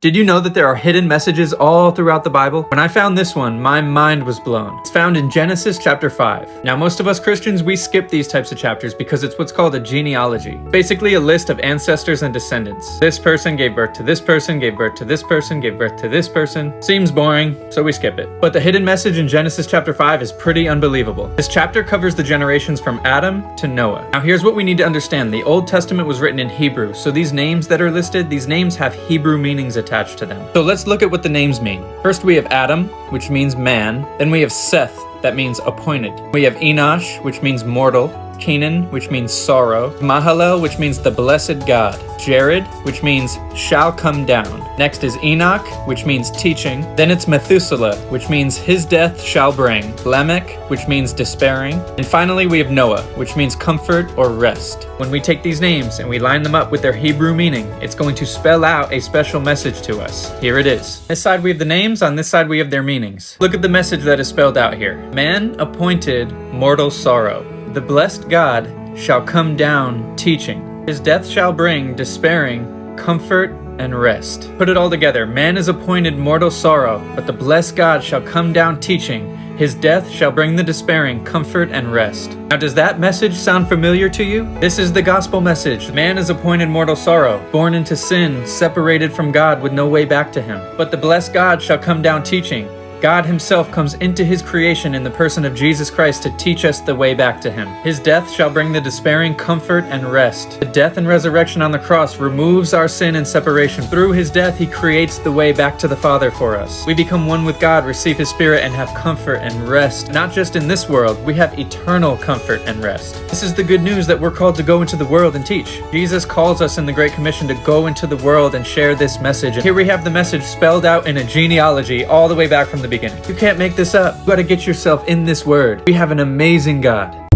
Did you know that there are hidden messages all throughout the Bible? When I found this one, my mind was blown. It's found in Genesis chapter 5. Now, most of us Christians, we skip these types of chapters because it's what's called a genealogy. Basically a list of ancestors and descendants. This person gave birth to this person, gave birth to this person, gave birth to this person. Seems boring, so we skip it. But the hidden message in Genesis chapter 5 is pretty unbelievable. This chapter covers the generations from Adam to Noah. Now, here's what we need to understand. The Old Testament was written in Hebrew, so these names that are listed, these names have Hebrew meanings attached to them. So let's look at what the names mean. First we have Adam, which means man. Then we have Seth, that means appointed. We have Enosh, which means mortal. Kenan, which means sorrow. Mahalalel, which means the blessed God. Jared, which means shall come down. Next is Enoch, which means teaching. Then it's Methuselah, which means his death shall bring. Lamech, which means despairing. And finally we have Noah, which means comfort or rest. When we take these names and we line them up with their Hebrew meaning, it's going to spell out a special message to us. Here it is. This side we have the names, on this side we have their meanings. Look at the message that is spelled out here. Man appointed mortal sorrow. The blessed God shall come down teaching. His death shall bring despairing, comfort, and rest. Put it all together. Man is appointed mortal sorrow, but the blessed God shall come down teaching. His death shall bring the despairing comfort and rest. Now, does that message sound familiar to you? This is the gospel message. Man is appointed mortal sorrow, born into sin, separated from God with no way back to him. But the blessed God shall come down teaching. God himself comes into his creation in the person of Jesus Christ to teach us the way back to him. His death shall bring the despairing comfort and rest. The death and resurrection on the cross removes our sin and separation. Through his death, he creates the way back to the Father for us. We become one with God, receive his Spirit, and have comfort and rest. Not just in this world, we have eternal comfort and rest. This is the good news that we're called to go into the world and teach. Jesus calls us in the Great Commission to go into the world and share this message. And here we have the message spelled out in a genealogy all the way back from the beginning. You can't make this up. You gotta get yourself in this word. We have an amazing God.